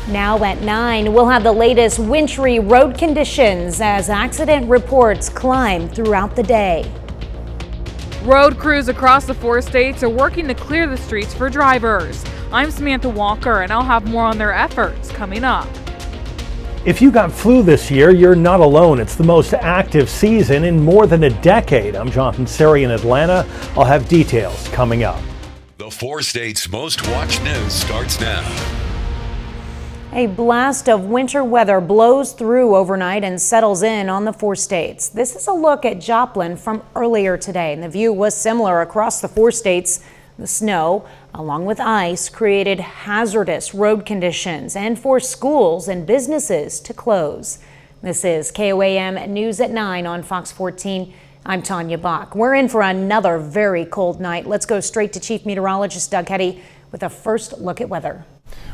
Now at 9, we'll have the latest wintry road conditions as accident reports climb throughout the day. Road crews across the 4 states are working to clear the streets for drivers. I'm Samantha Walker, and I'll have more on their efforts coming up. If you got flu this year, you're not alone. It's the most active season in more than a decade. I'm Jonathan Seri in Atlanta. I'll have details coming up. The 4 states' most watched news starts now. A blast of winter weather blows through overnight and settles in on the 4 states. This is a look at Joplin from earlier today, and the view was similar across the 4 states. The snow, along with ice, created hazardous road conditions and forced schools and businesses to close. This is KOAM News at 9 on Fox 14. I'm Tanya Bach. We're in for another very cold night. Let's go straight to Chief Meteorologist Doug Hetty with a first look at weather.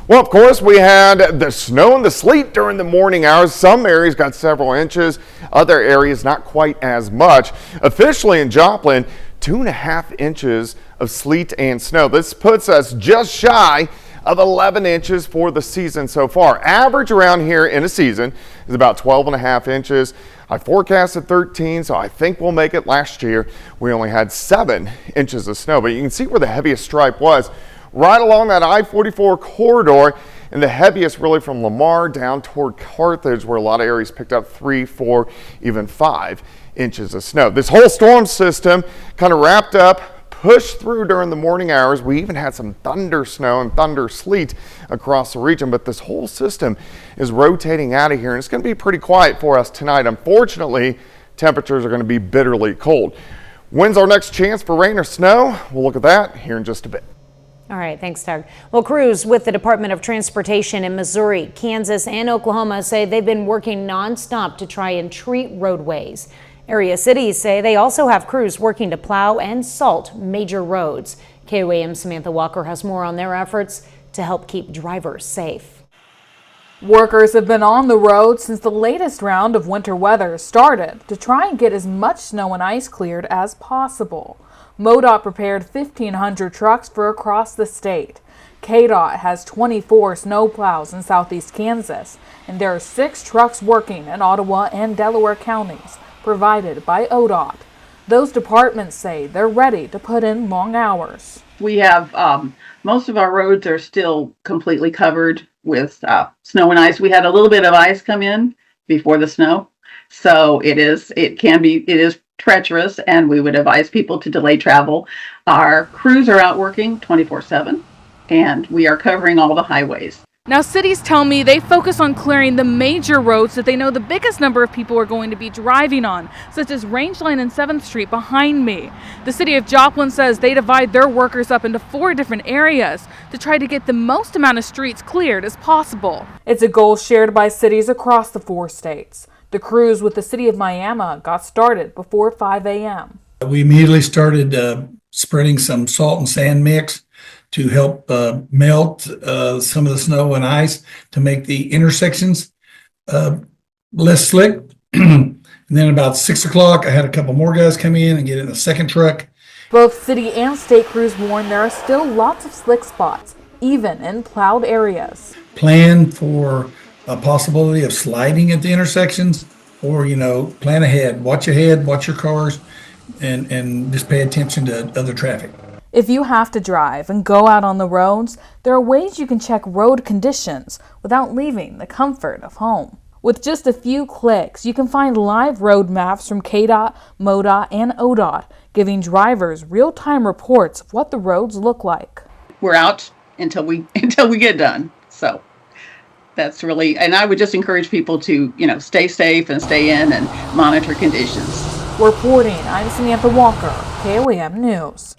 Well, of course, we had the snow and the sleet during the morning hours. Some areas got several inches, other areas not quite as much. Officially in Joplin, 2.5 inches of sleet and snow. This puts us just shy of 11 inches for the season so far. Average around here in a season is about 12.5 inches. I forecasted 13, so I think we'll make it. Last year, we only had 7 inches of snow, but you can see where the heaviest stripe was. Right along that I-44 corridor, and the heaviest really from Lamar down toward Carthage, where a lot of areas picked up 3, 4, even 5 inches of snow. This whole storm system kind of wrapped up, pushed through during the morning hours. We even had some thunder snow and thunder sleet across the region, but this whole system is rotating out of here, and it's going to be pretty quiet for us tonight. Unfortunately, temperatures are going to be bitterly cold. When's our next chance for rain or snow? We'll look at that here in just a bit. All right, thanks, Doug. Well, crews with the Department of Transportation in Missouri, Kansas, and Oklahoma say they've been working nonstop to try and treat roadways. Area cities say they also have crews working to plow and salt major roads. KOAM Samantha Walker has more on their efforts to help keep drivers safe. Workers have been on the road since the latest round of winter weather started to try and get as much snow and ice cleared as possible. MoDOT prepared 1,500 trucks for across the state. KDOT has 24 snowplows in southeast Kansas, and there are 6 trucks working in Ottawa and Delaware counties, provided by ODOT. Those departments say they're ready to put in long hours. We have most of our roads are still completely covered with snow and ice. We had a little bit of ice come in before the snow, so it is treacherous, and we would advise people to delay travel. Our crews are out working 24/7, and we are covering all the highways. Now, cities tell me they focus on clearing the major roads that they know the biggest number of people are going to be driving on, such as Rangeline and 7th Street behind me. The city of Joplin says they divide their workers up into 4 different areas to try to get the most amount of streets cleared as possible. It's a goal shared by cities across the 4 states. The crews with the city of Miami got started before 5 a.m. We immediately started spreading some salt and sand mix to help melt some of the snow and ice to make the intersections less slick. And then about 6 o'clock, I had a couple more guys come in and get in a second truck. Both city and state crews warn there are still lots of slick spots, even in plowed areas. Plan for a possibility of sliding at the intersections, or, plan ahead, watch your cars, and just pay attention to other traffic. If you have to drive and go out on the roads, there are ways you can check road conditions without leaving the comfort of home. With just a few clicks, you can find live road maps from KDOT, MoDOT, and ODOT, giving drivers real-time reports of what the roads look like. We're out until we get done. So that's really, and I would just encourage people to, stay safe and stay in and monitor conditions. Reporting, I'm Samantha Walker, KOAM News.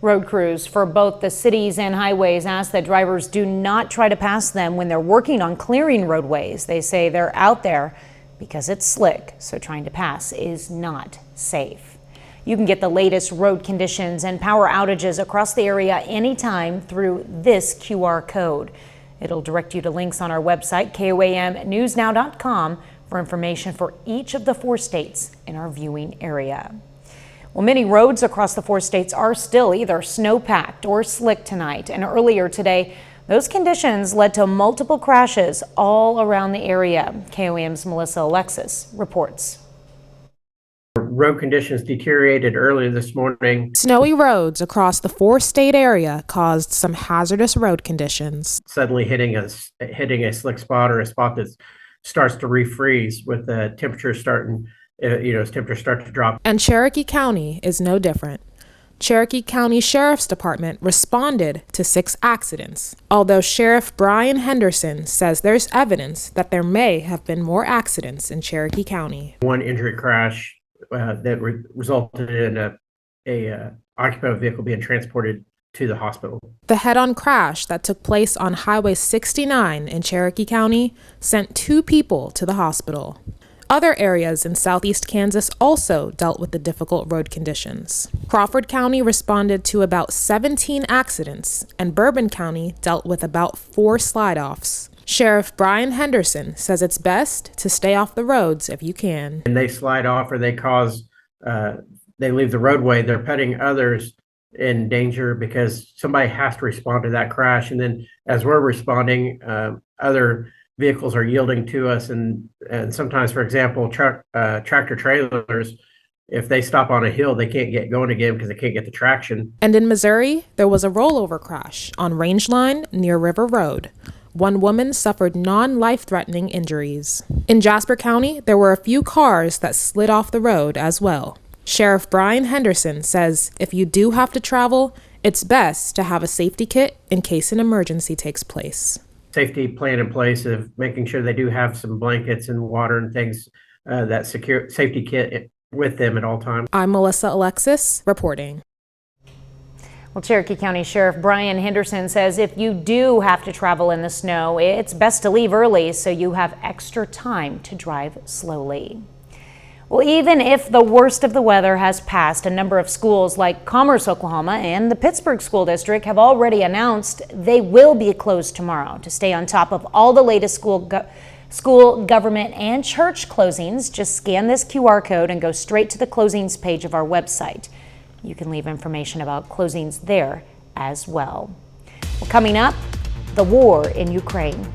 Road crews for both the cities and highways ask that drivers do not try to pass them when they're working on clearing roadways. They say they're out there because it's slick, so trying to pass is not safe. You can get the latest road conditions and power outages across the area anytime through this QR code. It'll direct you to links on our website, KOAMnewsnow.com, for information for each of the 4 states in our viewing area. Well, many roads across the 4 states are still either snow-packed or slick tonight. And earlier today, Those conditions led to multiple crashes all around the area. KOAM's Melissa Alexis reports. Road conditions deteriorated early this morning. Snowy roads across the four-state area caused some hazardous road conditions. Suddenly hitting a slick spot or a spot that starts to refreeze with the temperature starting, as temperatures start to drop. And Cherokee County is no different. Cherokee County Sheriff's Department responded to 6 accidents, although Sheriff Brian Henderson says there's evidence that there may have been more accidents in Cherokee County. One injury crash that resulted in a occupant vehicle being transported to the hospital. The head-on crash that took place on Highway 69 in Cherokee County sent 2 people to the hospital. Other areas in southeast Kansas also dealt with the difficult road conditions. Crawford County responded to about 17 accidents, and Bourbon County dealt with about 4 slide-offs. Sheriff Brian Henderson says it's best to stay off the roads if you can. And they slide off or they leave the roadway, they're putting others in danger because somebody has to respond to that crash. And then as we're responding, other vehicles are yielding to us. And sometimes, for example, tractor trailers, if they stop on a hill, they can't get going again because they can't get the traction. And in Missouri, there was a rollover crash on Rangeline near River Road. One woman suffered non-life-threatening injuries. In Jasper County, there were a few cars that slid off the road as well. Sheriff Brian Henderson says if you do have to travel, it's best to have a safety kit in case an emergency takes place. Safety plan in place of making sure they do have some blankets and water and things, that secure safety kit with them at all times. I'm Melissa Alexis reporting. Well, Cherokee County Sheriff Brian Henderson says if you do have to travel in the snow, it's best to leave early so you have extra time to drive slowly. Well, even if the worst of the weather has passed, a number of schools like Commerce, Oklahoma and the Pittsburgh School District have already announced they will be closed tomorrow. To stay on top of all the latest school, government and church closings, just scan this QR code and go straight to the closings page of our website. You can leave information about closings there as well. Well, coming up, the war in Ukraine.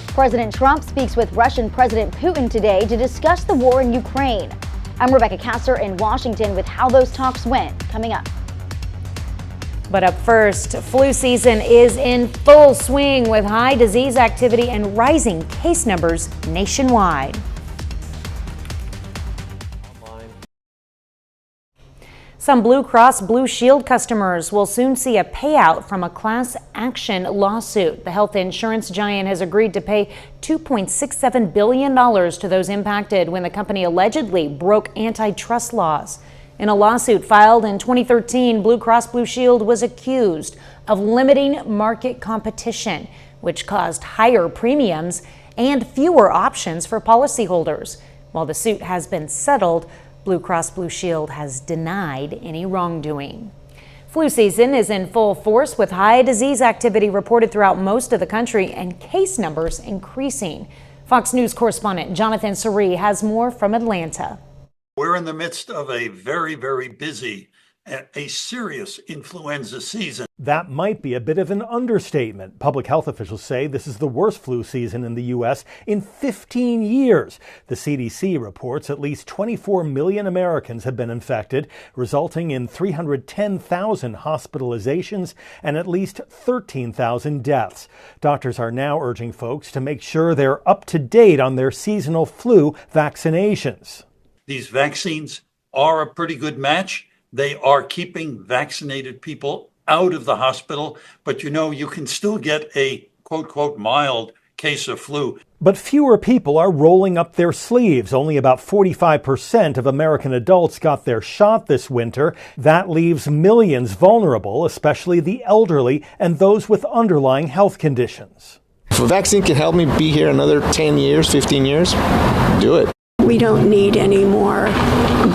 President Trump speaks with Russian President Putin today to discuss the war in Ukraine. I'm Rebecca Kasser in Washington with how those talks went, coming up. But up first, flu season is in full swing with high disease activity and rising case numbers nationwide. Some Blue Cross Blue Shield customers will soon see a payout from a class action lawsuit. The health insurance giant has agreed to pay $2.67 billion to those impacted when the company allegedly broke antitrust laws. In a lawsuit filed in 2013, Blue Cross Blue Shield was accused of limiting market competition, which caused higher premiums and fewer options for policyholders. While the suit has been settled, Blue Cross Blue Shield has denied any wrongdoing. Flu season is in full force with high disease activity reported throughout most of the country and case numbers increasing. Fox News correspondent Jonathan Suri has more from Atlanta. We're in the midst of a very, very busy, a serious influenza season. That might be a bit of an understatement. Public health officials say this is the worst flu season in the U.S. in 15 years. The CDC reports at least 24 million Americans have been infected, resulting in 310,000 hospitalizations and at least 13,000 deaths. Doctors are now urging folks to make sure they're up to date on their seasonal flu vaccinations. These vaccines are a pretty good match. They are keeping vaccinated people out of the hospital, but you can still get a quote, mild case of flu. But fewer people are rolling up their sleeves. Only about 45% of American adults got their shot this winter. That leaves millions vulnerable, especially the elderly and those with underlying health conditions. If a vaccine can help me be here another 10 years, 15 years, do it. We don't need any more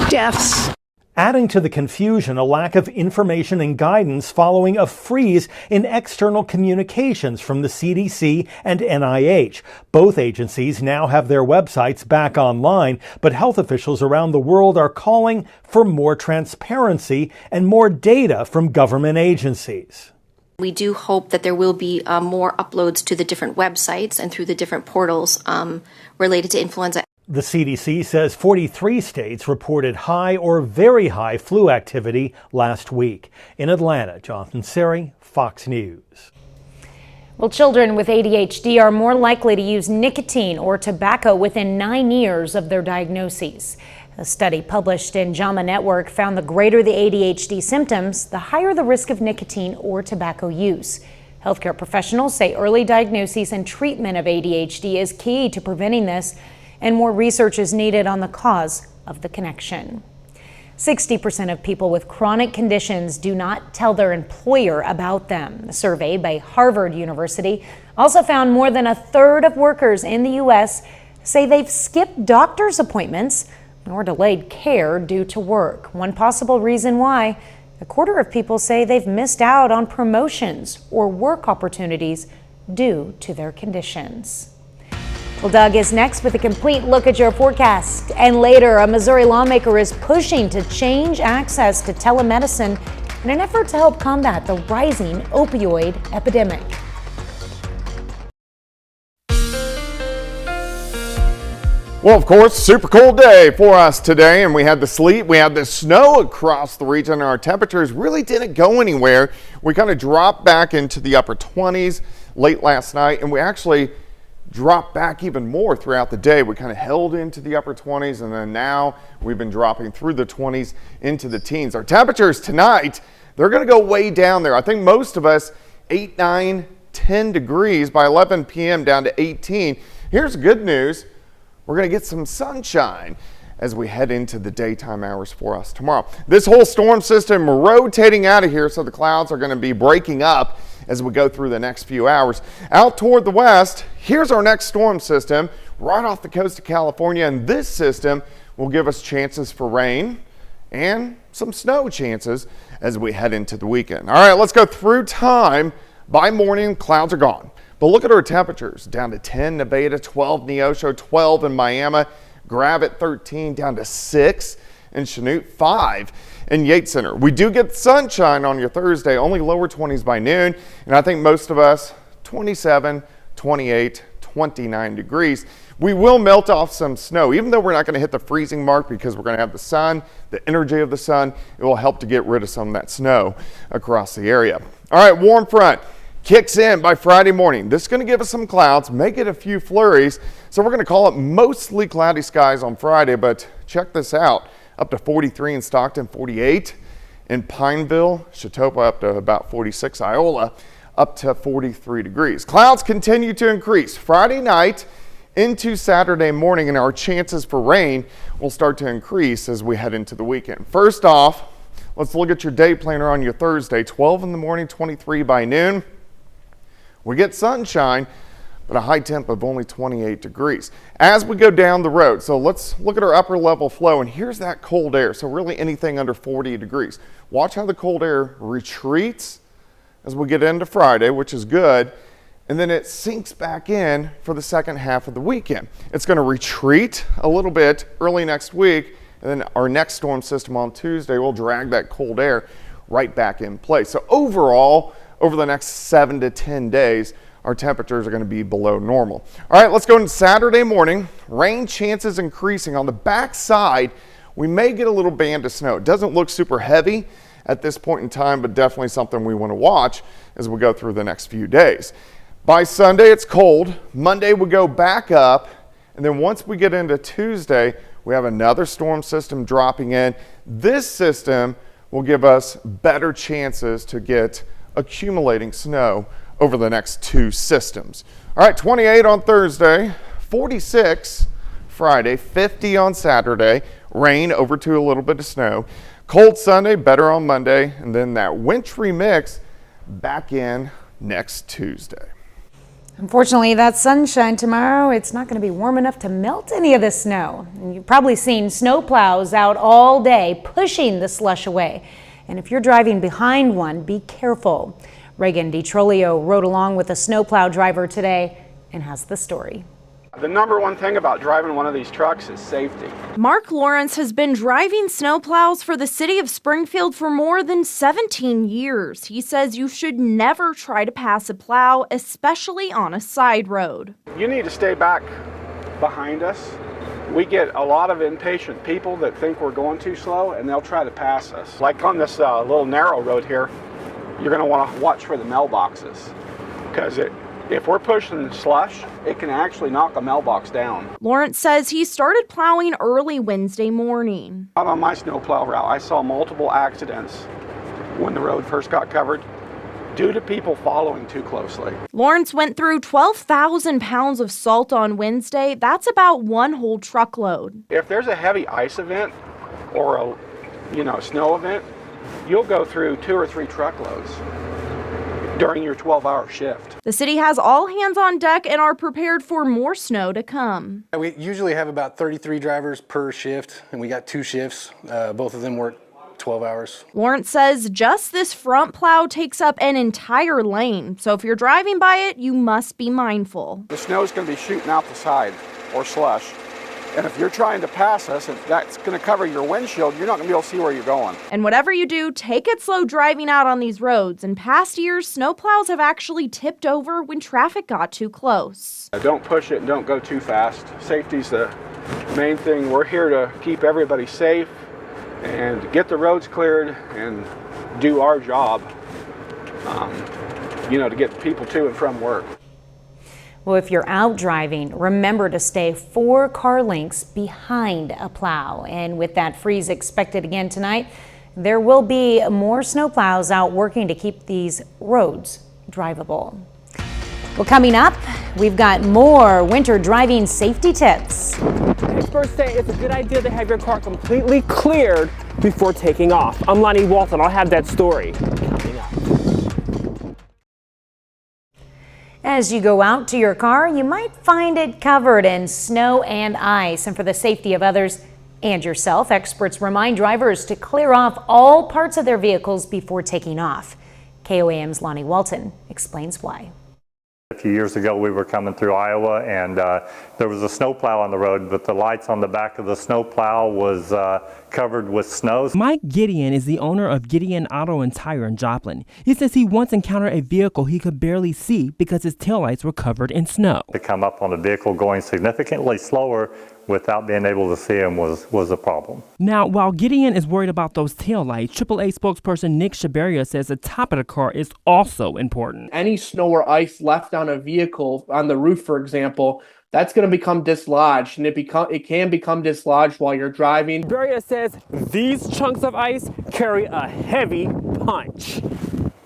deaths. Adding to the confusion, a lack of information and guidance following a freeze in external communications from the CDC and NIH. Both agencies now have their websites back online, but health officials around the world are calling for more transparency and more data from government agencies. We do hope that there will be more uploads to the different websites and through the different portals related to influenza. The CDC says 43 states reported high or very high flu activity last week. In Atlanta, Jonathan Seri, Fox News. Well, children with ADHD are more likely to use nicotine or tobacco within 9 years of their diagnoses. A study published in JAMA Network found the greater the ADHD symptoms, the higher the risk of nicotine or tobacco use. Healthcare professionals say early diagnosis and treatment of ADHD is key to preventing this, and more research is needed on the cause of the connection. 60% of people with chronic conditions do not tell their employer about them. A survey by Harvard University also found more than a third of workers in the U.S. say they've skipped doctor's appointments or delayed care due to work. One possible reason why: a quarter of people say they've missed out on promotions or work opportunities due to their conditions. Well, Doug is next with a complete look at your forecast. And later, a Missouri lawmaker is pushing to change access to telemedicine in an effort to help combat the rising opioid epidemic. Well, of course, super cold day for us today, and we had the sleet, we had the snow across the region, and our temperatures really didn't go anywhere. We kind of dropped back into the upper 20s late last night, and we actually dropped back even more throughout the day. We kind of held into the upper 20s, and then now we've been dropping through the 20s into the teens. Our temperatures tonight, they're going to go way down there. I think most of us 8, 9, 10 degrees by 11 p.m. down to 18. Here's good news. We're going to get some sunshine as we head into the daytime hours for us tomorrow. This whole storm system rotating out of here, so the clouds are going to be breaking up as we go through the next few hours. Out toward the west, here's our next storm system right off the coast of California, and this system will give us chances for rain and some snow chances as we head into the weekend. All right, let's go through time. By morning, clouds are gone. But look at our temperatures, down to 10 Nevada, 12 Neosho, 12 in Miami, Gravette 13, down to 6 in Chanute, 5 in Yates Center. We do get sunshine on your Thursday, only lower 20s by noon, and I think most of us 27, 28, 29 degrees. We will melt off some snow, even though we're not going to hit the freezing mark because we're going to have the sun, the energy of the sun. It will help to get rid of some of that snow across the area. All right, warm front kicks in by Friday morning. This is going to give us some clouds, may get a few flurries. So we're going to call it mostly cloudy skies on Friday, but check this out. Up to 43 in Stockton, 48 in Pineville, Chautauqua up to about 46, Iola up to 43 degrees. Clouds continue to increase Friday night into Saturday morning, and our chances for rain will start to increase as we head into the weekend. First off, let's look at your day planner on your Thursday. 12 in the morning, 23 by noon. We get sunshine, but a high temp of only 28 degrees. As we go down the road, so let's look at our upper level flow, and here's that cold air. So really anything under 40 degrees. Watch how the cold air retreats as we get into Friday, which is good, and then it sinks back in for the second half of the weekend. It's going to retreat a little bit early next week, and then our next storm system on Tuesday will drag that cold air right back in place. So overall, over the next 7 to 10 days, our temperatures are going to be below normal. All right, let's go into Saturday morning. Rain chances increasing. On the back side, we may get a little band of snow. It doesn't look super heavy at this point in time, but definitely something we want to watch as we go through the next few days. By Sunday, it's cold. Monday, we go back up. And then once we get into Tuesday, we have another storm system dropping in. This system will give us better chances to get accumulating snow over the next two systems. All right, 28 on Thursday, 46 Friday, 50 on Saturday, rain over to a little bit of snow. Cold Sunday, better on Monday, and then that wintry mix back in next Tuesday. Unfortunately, that sunshine tomorrow, it's not going to be warm enough to melt any of the snow. And you've probably seen snow plows out all day pushing the slush away. And if you're driving behind one, be careful. Reagan DiTrolio rode along with a snowplow driver today and has the story. The number one thing about driving one of these trucks is safety. Mark Lawrence has been driving snowplows for the city of Springfield for more than 17 years. He says you should never try to pass a plow, especially on a side road. You need to stay back behind us. We get a lot of impatient people that think we're going too slow, and they'll try to pass us. Like on this little narrow road here, you're going to want to watch for the mailboxes, because if we're pushing slush, it can actually knock a mailbox down. Lawrence says he started plowing early Wednesday morning. Out on my snowplow route, I saw multiple accidents when the road first got covered due to people following too closely. Lawrence went through 12,000 pounds of salt on Wednesday. That's about one whole truckload. If there's a heavy ice event or a snow event, you'll go through 2 or 3 truckloads during your 12-hour shift. The city has all hands on deck and are prepared for more snow to come. We usually have about 33 drivers per shift, and we got 2 shifts. Both of them work 12 hours. Lawrence says just this front plow takes up an entire lane, so if you're driving by it, you must be mindful. The snow's going to be shooting out the side, or slush. And if you're trying to pass us, and that's going to cover your windshield, you're not going to be able to see where you're going. And whatever you do, take it slow driving out on these roads. In past years, snowplows have actually tipped over when traffic got too close. Don't push it and don't go too fast. Safety's the main thing. We're here to keep everybody safe and get the roads cleared and do our job, to get people to and from work. Well, if you're out driving, remember to stay 4 car lengths behind a plow. And with that freeze expected again tonight, there will be more snowplows out working to keep these roads drivable. Well, coming up, we've got more winter driving safety tips. Experts say it's a good idea to have your car completely cleared before taking off. I'm Lonnie Walton. I'll have that story coming up. As you go out to your car, you might find it covered in snow and ice. And for the safety of others and yourself, experts remind drivers to clear off all parts of their vehicles before taking off. KOAM's Lonnie Walton explains why. A few years ago, we were coming through Iowa, and there was a snowplow on the road, but the lights on the back of the snowplow was covered with snow. Mike Gideon is the owner of Gideon Auto and Tire in Joplin. He says he once encountered a vehicle he could barely see because his taillights were covered in snow. To come up on a vehicle going significantly slower without being able to see him was a problem. Now, while Gideon is worried about those taillights, AAA spokesperson Nick Shabaria says the top of the car is also important. Any snow or ice left on a vehicle, on the roof, for example, that's going to become dislodged, and it can become dislodged while you're driving. Shabaria says these chunks of ice carry a heavy punch.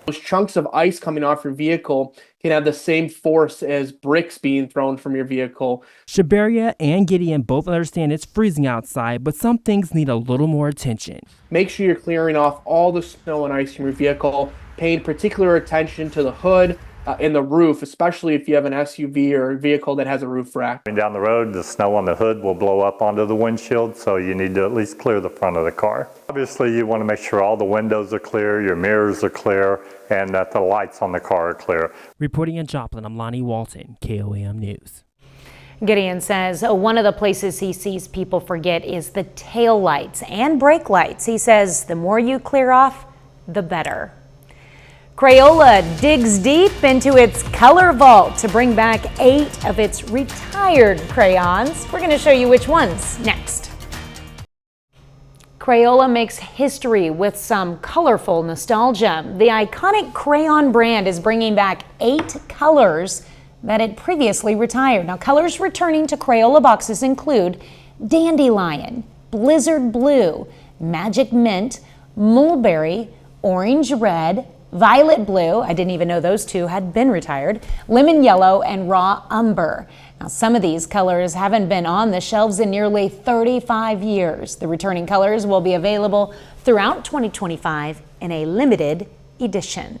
Those chunks of ice coming off your vehicle can have the same force as bricks being thrown from your vehicle. Shabaria and Gideon both understand it's freezing outside, but some things need a little more attention. Make sure you're clearing off all the snow and ice from your vehicle, paying particular attention to the hood and the roof, especially if you have an SUV or a vehicle that has a roof rack. Down the road, the snow on the hood will blow up onto the windshield, so you need to at least clear the front of the car. Obviously, you want to make sure all the windows are clear, your mirrors are clear, and that the lights on the car are clear. Reporting in Joplin, I'm Lonnie Walton, KOAM News. Gideon says one of the places he sees people forget is the tail lights and brake lights. He says the more you clear off, the better. Crayola digs deep into its color vault to bring back 8 of its retired crayons. We're going to show you which ones next. Crayola makes history with some colorful nostalgia. The iconic crayon brand is bringing back 8 colors that it previously retired. Now, colors returning to Crayola boxes include Dandelion, Blizzard Blue, Magic Mint, Mulberry, Orange Red, Violet Blue, I didn't even know those 2 had been retired, Lemon Yellow, and Raw Umber. Now, some of these colors haven't been on the shelves in nearly 35 years. The returning colors will be available throughout 2025 in a limited edition.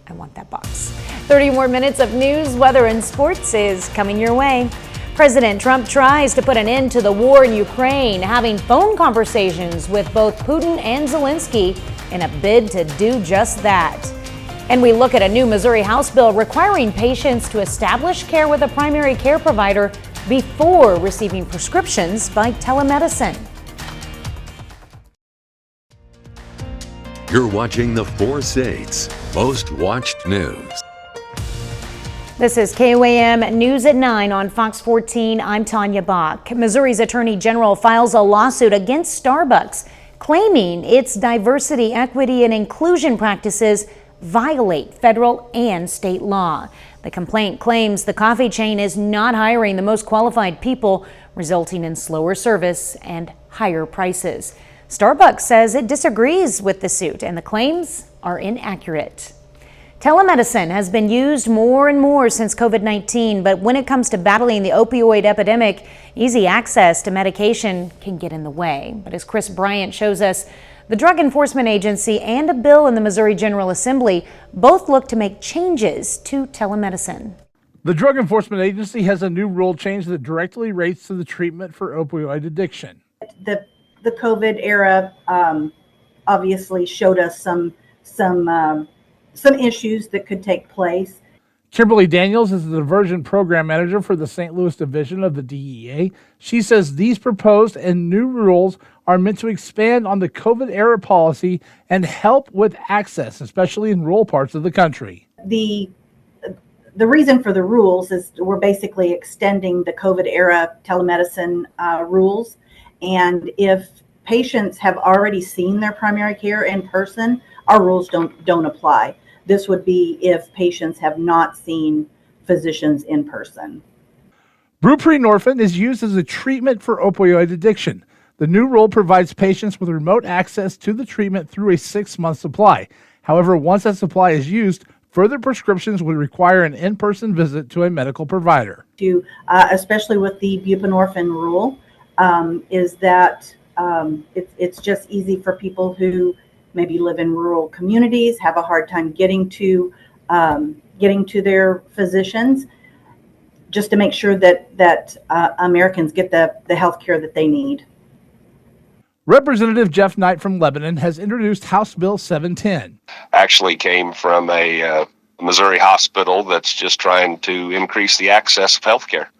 I want that box. 30 more minutes of news, weather, and sports is coming your way. President Trump tries to put an end to the war in Ukraine, having phone conversations with both Putin and Zelensky in a bid to do just that. And we look at a new Missouri House bill requiring patients to establish care with a primary care provider before receiving prescriptions by telemedicine. You're watching the 4 States most watched news. This is KOAM News at 9 on Fox 14. I'm Tanya Bach. Missouri's Attorney General files a lawsuit against Starbucks, claiming its diversity, equity, and inclusion practices violate federal and state law. The complaint claims the coffee chain is not hiring the most qualified people, resulting in slower service and higher prices. Starbucks says it disagrees with the suit and the claims are inaccurate. Telemedicine has been used more and more since COVID-19, but when it comes to battling the opioid epidemic, easy access to medication can get in the way. But as Chris Bryant shows us, the Drug Enforcement Agency and a bill in the Missouri General Assembly both look to make changes to telemedicine. The Drug Enforcement Agency has a new rule change that directly relates to the treatment for opioid addiction. The COVID era obviously showed us some issues that could take place. Kimberly Daniels is the Diversion Program Manager for the St. Louis Division of the DEA. She says these proposed and new rules are meant to expand on the COVID era policy and help with access, especially in rural parts of the country. The reason for the rules is we're basically extending the COVID era telemedicine rules. And if patients have already seen their primary care in person, our rules don't apply. This would be if patients have not seen physicians in person. Buprenorphine is used as a treatment for opioid addiction. The new rule provides patients with remote access to the treatment through a 6-month supply. However, once that supply is used, further prescriptions would require an in-person visit to a medical provider. Especially with the buprenorphine rule, is that it's just easy for people who maybe live in rural communities, have a hard time getting to their physicians, just to make sure that Americans get the health care that they need. Representative Jeff Knight from Lebanon has introduced House Bill 710. Actually came from a Missouri hospital that's just trying to increase the access of health care.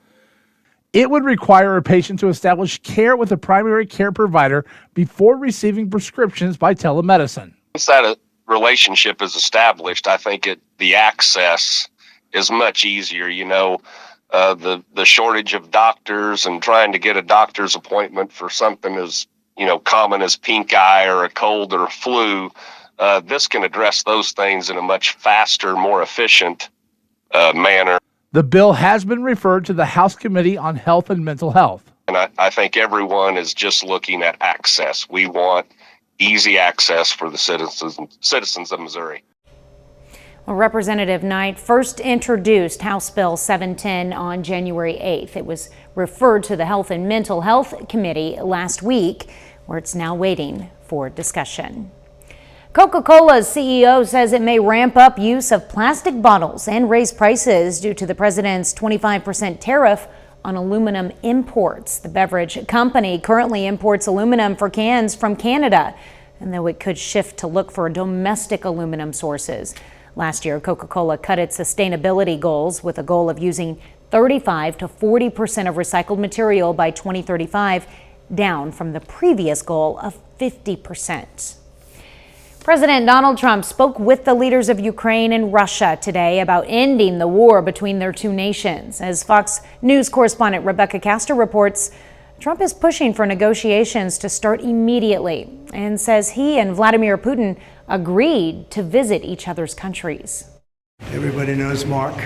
It would require a patient to establish care with a primary care provider before receiving prescriptions by telemedicine. Once that relationship is established, I think the access is much easier. You know, the shortage of doctors and trying to get a doctor's appointment for something as common as pink eye or a cold or a flu. This can address those things in a much faster, more efficient manner. The bill has been referred to the House Committee on Health and Mental Health. And I think everyone is just looking at access. We want easy access for the citizens of Missouri. Well, Representative Knight first introduced House Bill 710 on January 8th. It was referred to the Health and Mental Health Committee last week, where it's now waiting for discussion. Coca-Cola's CEO says it may ramp up use of plastic bottles and raise prices due to the president's 25% tariff on aluminum imports. The beverage company currently imports aluminum for cans from Canada, and though it could shift to look for domestic aluminum sources. Last year, Coca-Cola cut its sustainability goals with a goal of using 35 to 40% of recycled material by 2035, down from the previous goal of 50%. President Donald Trump spoke with the leaders of Ukraine and Russia today about ending the war between their two nations. As Fox News correspondent Rebecca Castor reports, Trump is pushing for negotiations to start immediately and says he and Vladimir Putin agreed to visit each other's countries. Everybody knows Mark.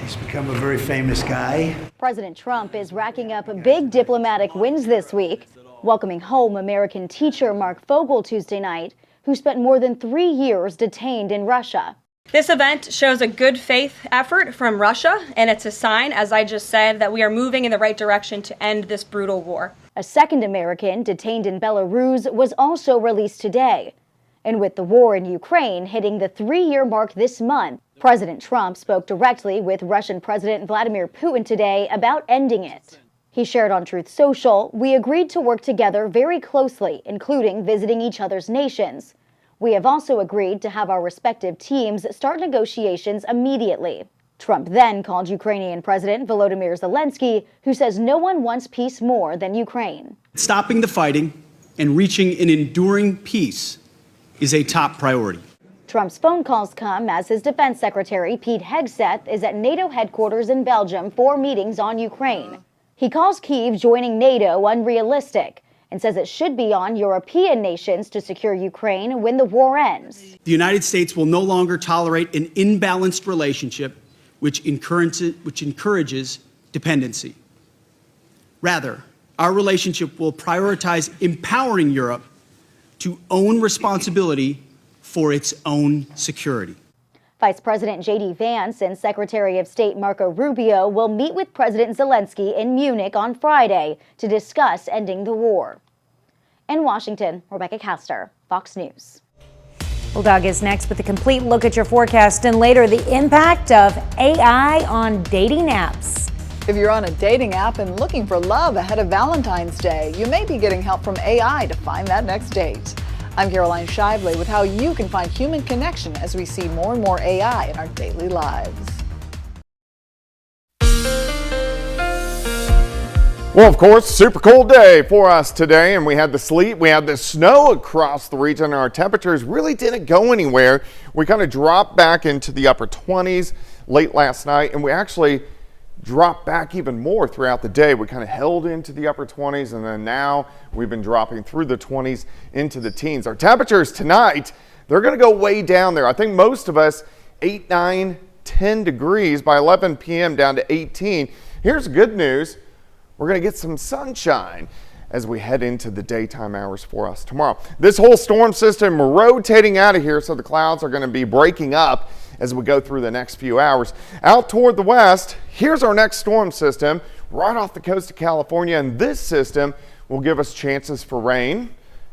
He's become a very famous guy. President Trump is racking up big diplomatic wins this week, welcoming home American teacher Mark Fogel Tuesday night, who spent more than 3 years detained in Russia. This event shows a good faith effort from Russia, and it's a sign, as I just said, that we are moving in the right direction to end this brutal war. A second American detained in Belarus was also released today. And with the war in Ukraine hitting the 3-year mark this month, President Trump spoke directly with Russian President Vladimir Putin today about ending it. He shared on Truth Social, "We agreed to work together very closely, including visiting each other's nations. We have also agreed to have our respective teams start negotiations immediately. Trump then called Ukrainian President Volodymyr Zelensky, who says no one wants peace more than Ukraine. Stopping the fighting and reaching an enduring peace is a top priority. Trump's phone calls come as his defense secretary, Pete Hegseth, is at NATO headquarters in Belgium for meetings on Ukraine. He calls Kyiv joining NATO unrealistic and says it should be on European nations to secure Ukraine when the war ends. The United States will no longer tolerate an imbalanced relationship which encourages dependency. Rather, our relationship will prioritize empowering Europe to own responsibility for its own security. Vice President J.D. Vance and Secretary of State Marco Rubio will meet with President Zelensky in Munich on Friday to discuss ending the war. In Washington, Rebecca Castor, Fox News. Well, Doug is next with a complete look at your forecast, and later the impact of AI on dating apps. If you're on a dating app and looking for love ahead of Valentine's Day, you may be getting help from AI to find that next date. I'm Caroline Shively with how you can find human connection as we see more and more AI in our daily lives. Well, of course, super cold day for us today, and we had the sleet, we had the snow across the region, and our temperatures really didn't go anywhere. We kind of dropped back into the upper 20s late last night, and we actually dropped back even more throughout the day. We kind of held into the upper 20s, and then now we've been dropping through the 20s into the teens. Our temperatures tonight, they're going to go way down there. I think most of us 8, 9, 10 degrees by 11 p.m. down to 18. Here's good news. We're going to get some sunshine as we head into the daytime hours for us tomorrow. This whole storm system rotating out of here, so the clouds are going to be breaking up as we go through the next few hours. Out toward the west, here's our next storm system right off the coast of California, and this system will give us chances for rain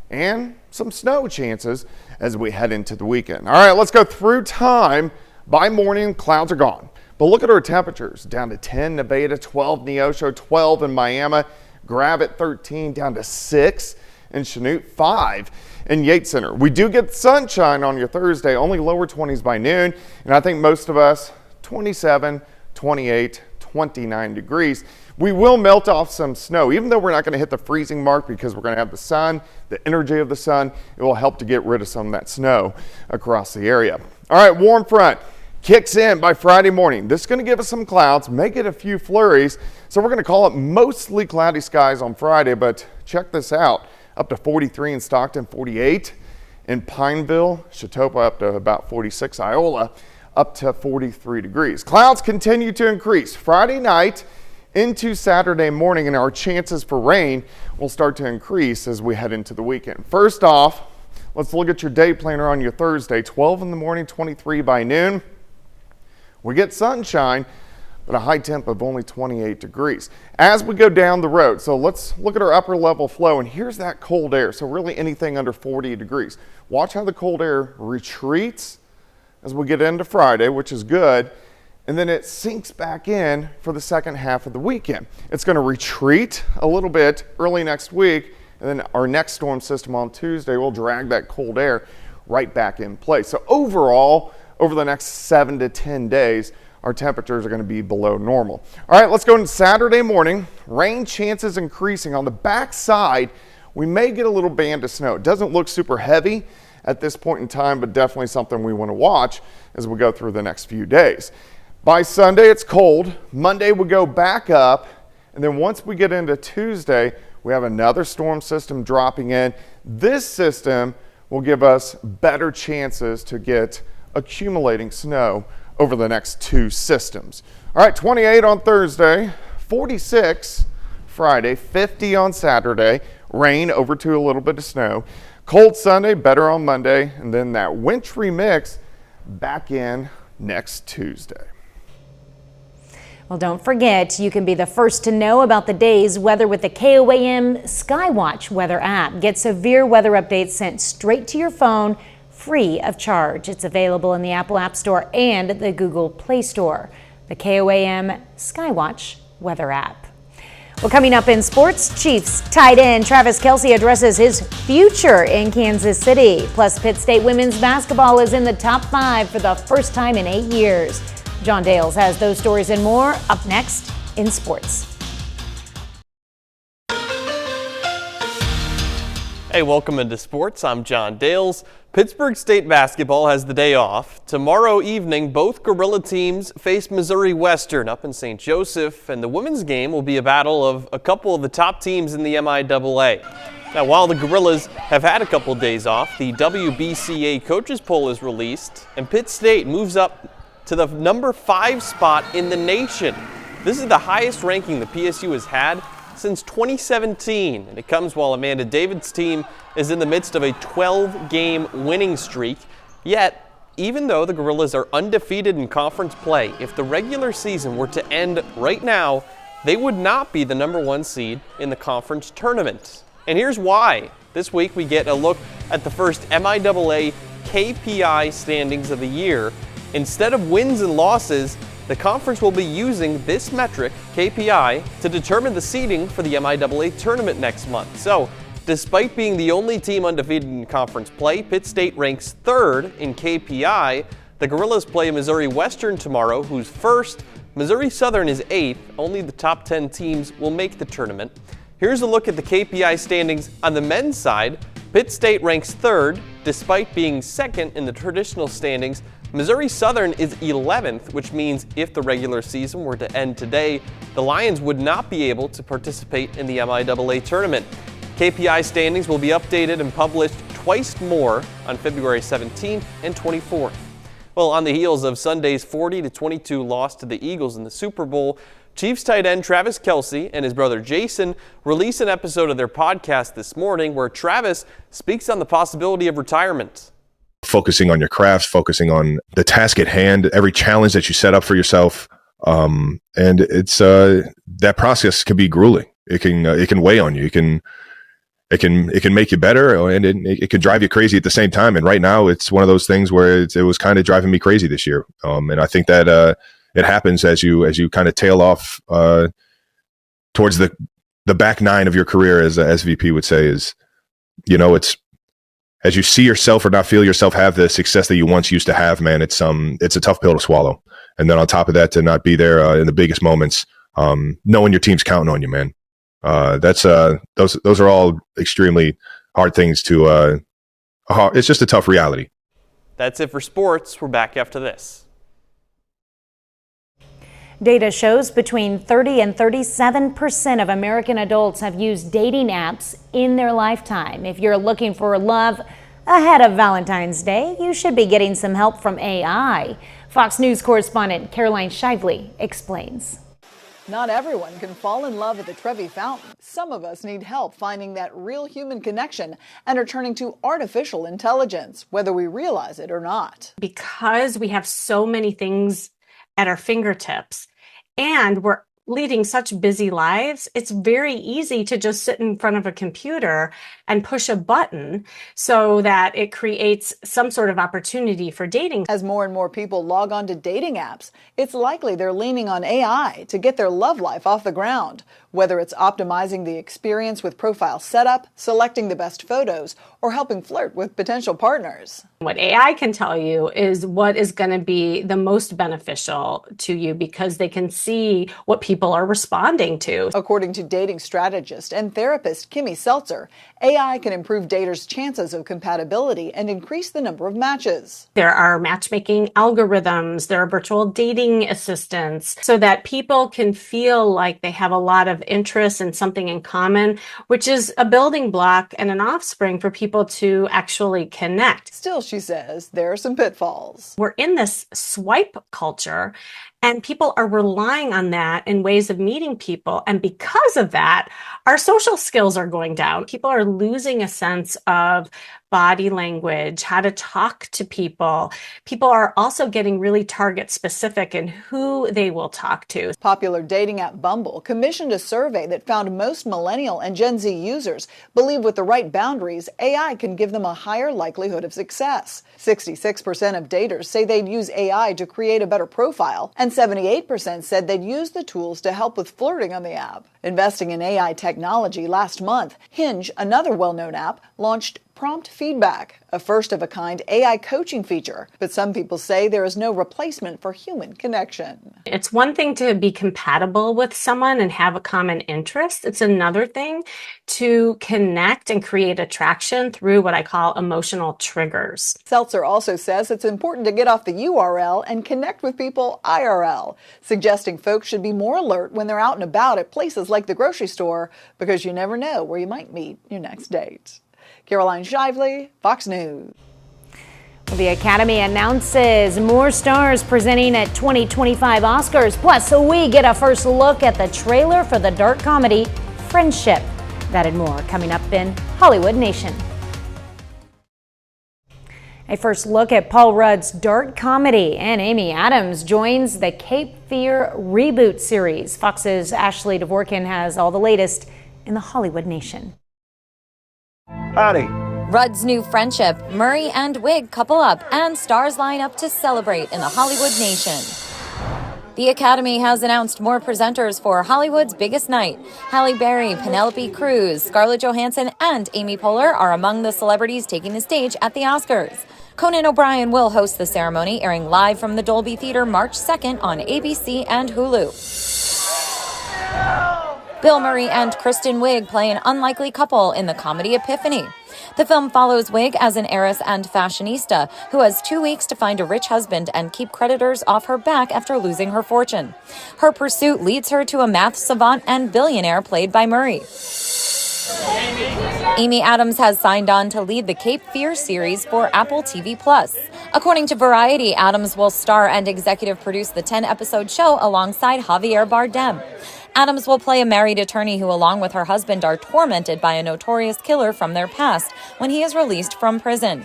and some snow chances as we head into the weekend. All right, let's go through time. By morning, clouds are gone. But look at our temperatures, down to 10 in Nevada, 12 Neosho, 12 in Miami, Gravette 13, down to 6 in Chanute, 5 in Yates Center. We do get sunshine on your Thursday, only lower 20s by noon, and I think most of us 27, 28, 29 degrees. We will melt off some snow, even though we're not going to hit the freezing mark because we're going to have the sun, the energy of the sun. It will help to get rid of some of that snow across the area. All right, warm front kicks in by Friday morning. This is going to give us some clouds, may get a few flurries. So we're going to call it mostly cloudy skies on Friday, but check this out. Up to 43 in Stockton, 48 in Pineville, Chautauqua up to about 46, Iola up to 43 degrees. Clouds continue to increase Friday night into Saturday morning, and our chances for rain will start to increase as we head into the weekend. First off, let's look at your day planner on your Thursday. 12 in the morning, 23 by noon. We get sunshine, but a high temp of only 28 degrees. As we go down the road, so let's look at our upper level flow, and here's that cold air. So really anything under 40 degrees. Watch how the cold air retreats as we get into Friday, which is good, and then it sinks back in for the second half of the weekend. It's going to retreat a little bit early next week, and then our next storm system on Tuesday will drag that cold air right back in place. So overall, over the next 7 to 10 days, our temperatures are going to be below normal. All right, let's go into Saturday morning. Rain chances increasing. On the backside, we may get a little band of snow. It doesn't look super heavy at this point in time, but definitely something we want to watch as we go through the next few days. By Sunday, it's cold. Monday, we go back up. And then once we get into Tuesday, we have another storm system dropping in. This system will give us better chances to get accumulating snow over the next two systems. All right, 28 on Thursday, 46 Friday, 50 on Saturday, rain over to a little bit of snow. Cold Sunday, better on Monday, and then that wintry mix back in next Tuesday. Well, don't forget, you can be the first to know about the day's weather with the KOAM Skywatch weather app. Get severe weather updates sent straight to your phone, free of charge. It's available in the Apple App Store and the Google Play Store. The KOAM Skywatch weather app. Well, coming up in sports, Chiefs tight end Travis Kelce addresses his future in Kansas City. Plus, Pitt State women's basketball is in the top 5 for the first time in 8 years. John Dales has those stories and more up next in sports. Hey, welcome into sports. I'm John Dales. Pittsburgh State basketball has the day off. Tomorrow evening, both Gorilla teams face Missouri Western up in St. Joseph, and the women's game will be a battle of a couple of the top teams in the MIAA. Now, while the Gorillas have had a couple days off, the WBCA coaches poll is released, and Pitt State moves up to the number 5 spot in the nation. This is the highest ranking the PSU has had since 2017, and it comes while Amanda David's team is in the midst of a 12-game winning streak. Yet, even though the Gorillas are undefeated in conference play, if the regular season were to end right now, they would not be the number 1 seed in the conference tournament. And here's why. This week we get a look at the first MIAA KPI standings of the year. Instead of wins and losses, the conference will be using this metric, KPI, to determine the seeding for the MIAA tournament next month. So, despite being the only team undefeated in conference play, Pitt State ranks 3rd in KPI. The Gorillas play Missouri Western tomorrow, who's 1st. Missouri Southern is 8th. Only the top 10 teams will make the tournament. Here's a look at the KPI standings on the men's side. Pitt State ranks 3rd, despite being 2nd in the traditional standings. Missouri Southern is 11th, which means if the regular season were to end today, the Lions would not be able to participate in the MIAA tournament. KPI standings will be updated and published twice more on February 17th and 24th. Well, on the heels of Sunday's 40-22 loss to the Eagles in the Super Bowl, Chiefs tight end Travis Kelce and his brother Jason released an episode of their podcast this morning where Travis speaks on the possibility of retirement. Focusing on your craft, focusing on the task at hand, every challenge that you set up for yourself. And it's that process can be grueling. It can weigh on you. It can make you better, and it can drive you crazy at the same time. And right now, it's one of those things where it was kind of driving me crazy this year. And I think that it happens as you kind of tail off towards the back 9 of your career, as the SVP would say. Is it's as you see yourself or not feel yourself have the success that you once used to have, man, it's a tough pill to swallow. And then on top of that, to not be there in the biggest moments, knowing your team's counting on you, man. Those are all extremely hard things to. It's just a tough reality. That's it for sports. We're back after this. Data shows between 30 and 37% of American adults have used dating apps in their lifetime. If you're looking for love ahead of Valentine's Day, you should be getting some help from AI. Fox News correspondent Caroline Shively explains. Not everyone can fall in love at the Trevi Fountain. Some of us need help finding that real human connection and are turning to artificial intelligence, whether we realize it or not. Because we have so many things at our fingertips, and we're leading such busy lives, it's very easy to just sit in front of a computer and push a button so that it creates some sort of opportunity for dating. As more and more people log on to dating apps, it's likely they're leaning on AI to get their love life off the ground, whether it's optimizing the experience with profile setup, selecting the best photos, or helping flirt with potential partners. What AI can tell you is what is going to be the most beneficial to you because they can see what people are responding to. According to dating strategist and therapist Kimmy Seltzer, AI can improve daters' chances of compatibility and increase the number of matches. There are matchmaking algorithms, there are virtual dating assistants, so that people can feel like they have a lot of interests and something in common, which is a building block and an offspring for people to actually connect. Still, she says, there are some pitfalls. We're in this swipe culture, and people are relying on that in ways of meeting people. And because of that, our social skills are going down. People are losing a sense of body language, how to talk to people. People are also getting really target specific in who they will talk to. Popular dating app Bumble commissioned a survey that found most millennial and Gen Z users believe with the right boundaries, AI can give them a higher likelihood of success. 66% of daters say they'd use AI to create a better profile, and 78% said they'd use the tools to help with flirting on the app. Investing in AI technology last month, Hinge, another well-known app, launched Prompt Feedback, a first-of-a-kind AI coaching feature. But some people say there is no replacement for human connection. It's one thing to be compatible with someone and have a common interest. It's another thing to connect and create attraction through what I call emotional triggers. Seltzer also says it's important to get off the URL and connect with people IRL, suggesting folks should be more alert when they're out and about at places like the grocery store, because you never know where you might meet your next date. Caroline Shively, Fox News. The Academy announces more stars presenting at 2025 Oscars. Plus, we get a first look at the trailer for the dark comedy Friendship. That and more coming up in Hollywood Nation. A first look at Paul Rudd's dark comedy, and Amy Adams joins the Cape Fear reboot series. Fox's Ashley Dvorkin has all the latest in the Hollywood Nation. Howdy. Rudd's new Friendship, Murray and Wig couple up, and stars line up to celebrate in the Hollywood Nation. The Academy has announced more presenters for Hollywood's biggest night. Halle Berry, Penelope Cruz, Scarlett Johansson, and Amy Poehler are among the celebrities taking the stage at the Oscars. Conan O'Brien will host the ceremony, airing live from the Dolby Theater March 2nd on ABC and Hulu. Bill Murray and Kristen Wiig play an unlikely couple in the comedy Epiphany. The film follows Wiig as an heiress and fashionista who has 2 weeks to find a rich husband and keep creditors off her back after losing her fortune. Her pursuit leads her to a math savant and billionaire played by Murray. Amy Adams has signed on to lead the Cape Fear series for Apple TV+. According to Variety, Adams will star and executive produce the 10-episode show alongside Javier Bardem. Adams will play a married attorney who, along with her husband, are tormented by a notorious killer from their past when he is released from prison.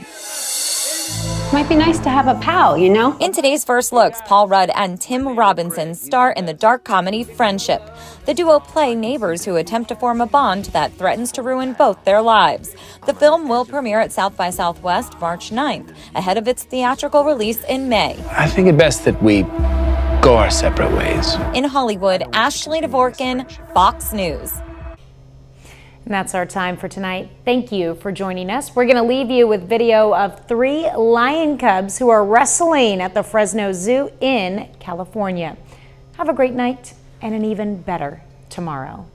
Might be nice to have a pal, you know? In today's first looks, Paul Rudd and Tim Robinson star in the dark comedy Friendship. The duo play neighbors who attempt to form a bond that threatens to ruin both their lives. The film will premiere at South by Southwest March 9th, ahead of its theatrical release in May. I think it best that we go our separate ways. In Hollywood, Ashley Dvorkin, Fox News. And that's our time for tonight. Thank you for joining us. We're going to leave you with video of 3 lion cubs who are wrestling at the Fresno Zoo in California. Have a great night and an even better tomorrow.